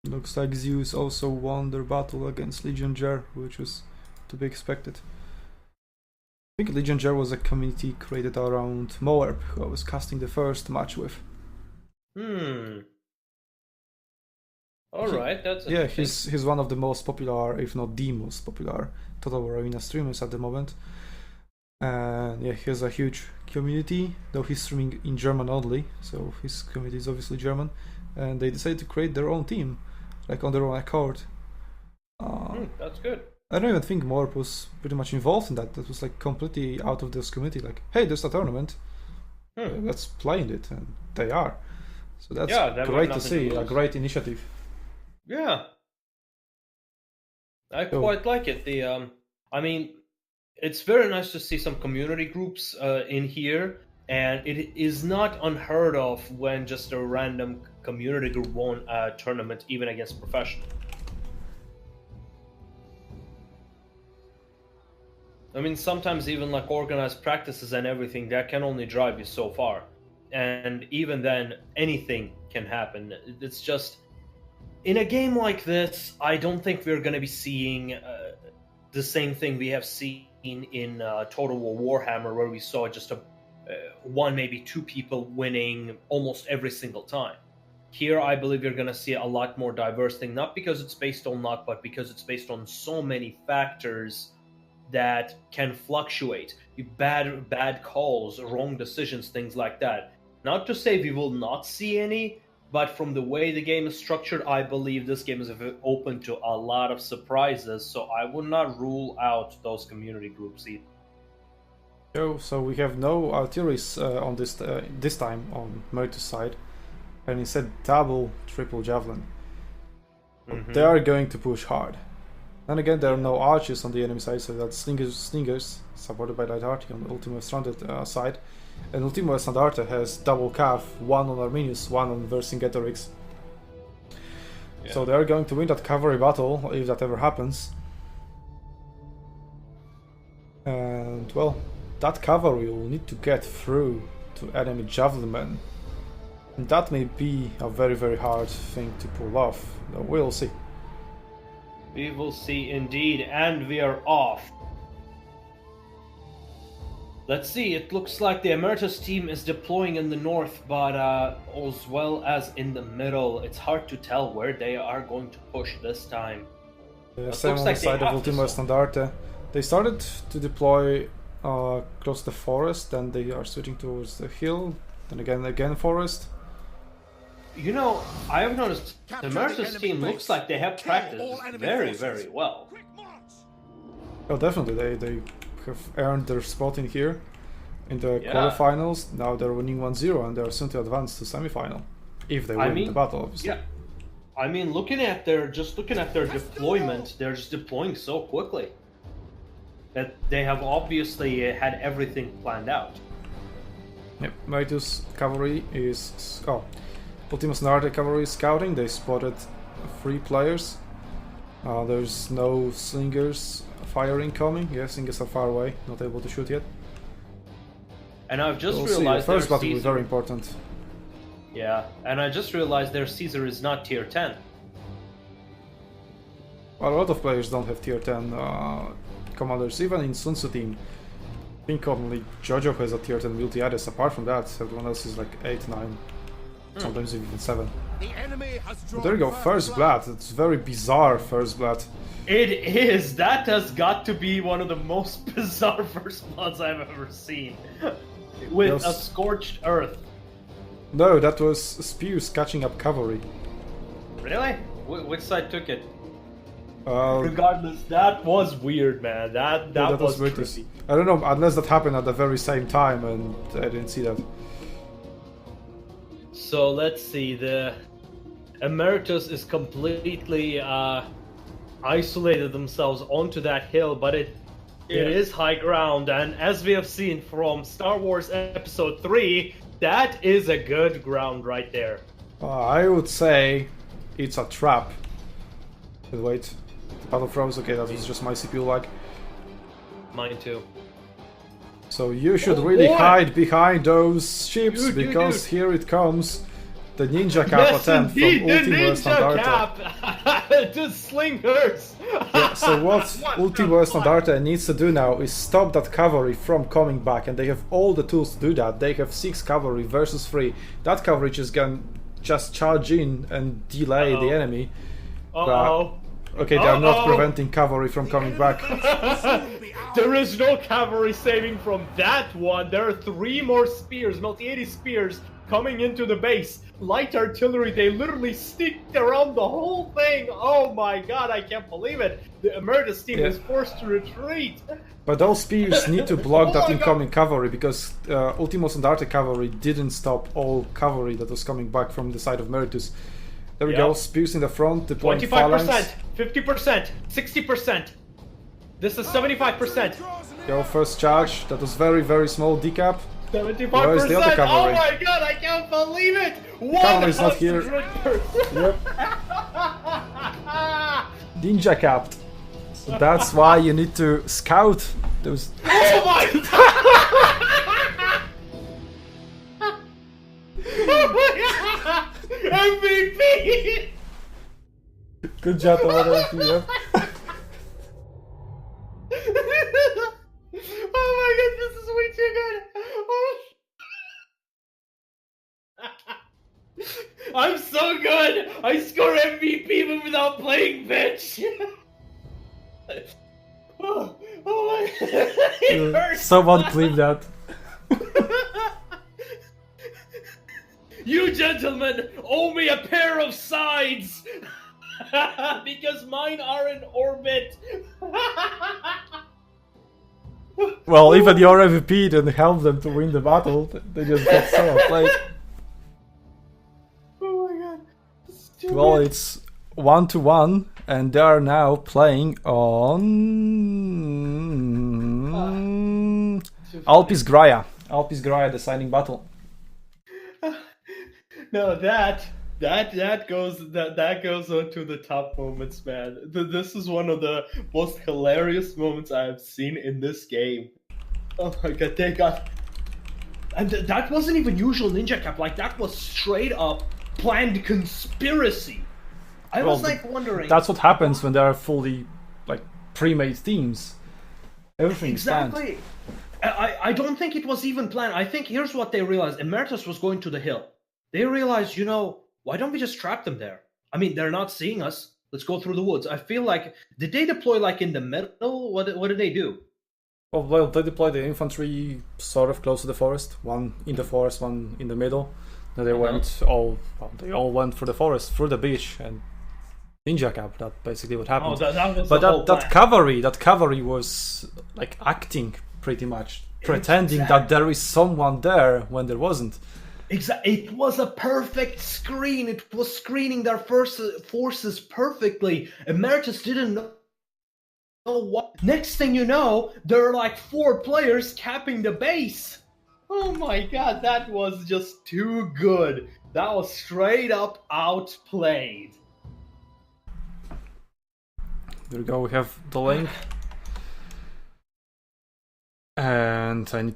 Looks like Zeus also won their battle against Legion Ger, which was to be expected. I think Legion Ger was a community created around Moerb, who I was casting the first match with. Alright, that's yeah, he's one of the most popular, if not the most popular, Total War Arena streamers at the moment. And yeah, he has a huge community, though he's streaming in German only, so his community is obviously German. And they decided to create their own team, like on their own accord. That's good. I don't even think Morp was pretty much involved in that. That was like completely out of this community. Like, hey, there's a tournament. Let's play in it, and they are. So that's great to see. A great initiative. Yeah, I quite like it. I mean, it's very nice to see some community groups in here, and it is not unheard of when just a random community group won a tournament, even against professional. I mean, sometimes even like organized practices and everything, that can only drive you so far. And even then, anything can happen. It's just, in a game like this, I don't think we're going to be seeing the same thing we have seen in Total War Warhammer, where we saw just one, maybe two people winning almost every single time. Here, I believe you're going to see a lot more diverse thing, not because it's based on luck, but because it's based on so many factors that can fluctuate. Bad calls, wrong decisions, things like that. Not to say we will not see any, but from the way the game is structured, I believe this game is open to a lot of surprises, so I would not rule out those community groups either. Oh, so we have no artilleries on this time on Meritus side, and instead double, triple javelin. They are going to push hard. And again, there are no archers on the enemy side, so that's slingers supported by Light Arty on the Ultimo Estandarte side. And Ultimo Estandarte has double cav, one on Arminius, one on Vercingetorix. Yeah. So they are going to win that cavalry battle, if that ever happens. And well, that cavalry will need to get through to enemy javelin men. And that may be a very, very hard thing to pull off. We'll see. We will see indeed, and we are off. Let's see, it looks like the Meritus team is deploying in the north, but as well as in the middle. It's hard to tell where they are going to push this time. Same on the side of Ultimo Estandarte. They started to deploy across the forest, then they are switching towards the hill, then again forest. You know, I have noticed the Meritus team looks like they have practiced very, very well. Oh, definitely. They have earned their spot in here in the quarterfinals. Now they're winning 1-0 and they're soon to advance to semifinal. If they win the battle, obviously. Yeah. I mean, looking at their deployment, they're just deploying so quickly that they have obviously had everything planned out. Yep, Meritus cavalry is... Ultimo Estandarte cavalry is scouting. They spotted 3 players. There's no slingers firing coming. Yeah, slingers are far away, not able to shoot yet. And I've just realized the first battle was very important. Yeah, and I just realized their Caesar is not tier 10. Well, a lot of players don't have tier 10 commanders, even in SUNTZU team. I think only Jojo has a tier 10 multi-addis. Apart from that, everyone else is like 8, 9. Sometimes even 7. But there you go, first blood. It's very bizarre first blood. It is. That has got to be one of the most bizarre first bloods I've ever seen. With a scorched earth. No, that was spears catching up cavalry. Really? Which side took it? Regardless, that was weird, man. That was trippy. I don't know, unless that happened at the very same time and I didn't see that. So let's see, the Meritus is completely isolated themselves onto that hill, but it is high ground, and as we have seen from Star Wars Episode 3, that is a good ground right there. I would say it's a trap. But wait, the battle froze, okay, that was just my CPU lag. Mine too. So you should really hide behind those ships, because here it comes. the ninja cap attempt from Ultimo Estandarte. Cap! The slingers! Yeah, so what Ultimo Estandarte needs to do now is stop that cavalry from coming back, and they have all the tools to do that. They have 6 cavalry versus 3. That cavalry is gonna just charge in and delay the enemy. Uh-oh. Okay, they are not preventing cavalry from coming back. There is no cavalry saving from that one. There are 3 more spears, multi-80 spears, coming into the base. Light artillery, they literally sticked around the whole thing. Oh my god, I can't believe it. The Meritus team is forced to retreat. But those spears need to block that incoming cavalry, because Ultimo Estandarte cavalry didn't stop all cavalry that was coming back from the side of Meritus. There we go, spears in the front, deploying 25%, phalanx. 50%, 60%. This is 75%. Go, first charge, that was very, very small decap. 75%. Where's the other cavalry? Oh my god, I can't believe it! Cavalry's not here. 100%. Yep. Ninja capped. So that's why you need to scout those. Oh my god! Oh my god! MVP! Good job, MVP. Yep. Oh my god, this is way too good! Oh. I'm so good! I score MVP even without playing bitch! Oh my it hurts. Someone clip that. You gentlemen owe me a pair of sides! Because mine are in orbit! Well, even your MVP didn't help them to win the battle. They just got so outplayed. Oh my god. Well, it's 1-1, and they are now playing on Alpis Graia. Alpis Graia, deciding battle. No, that goes on to the top moments, man. This is one of the most hilarious moments I have seen in this game. Oh my god, they got, and that wasn't even usual ninja cap. Like, that was straight up planned conspiracy. I was like wondering. That's what happens when there are fully like pre-made teams. Everything's exactly. Planned. I don't think it was even planned. I think here's what they realized: Emeritus was going to the hill. They realized, why don't we just trap them there? I mean, they're not seeing us. Let's go through the woods. I feel like, did they deploy like in the middle? What did they do? Well, they deployed the infantry sort of close to the forest. One in the forest, one in the middle. Then they they all went through the forest, through the beach, and ninja cap. That's basically what happened. Oh, that was but the whole that cavalry was like acting pretty much, pretending that there is someone there when there wasn't. Exactly. It was a perfect screen. It was screening their forces perfectly. Emeritus didn't know what. Next thing you know, there are like 4 players capping the base. Oh my god, that was just too good. That was straight up outplayed. There we go. We have the link, and I need to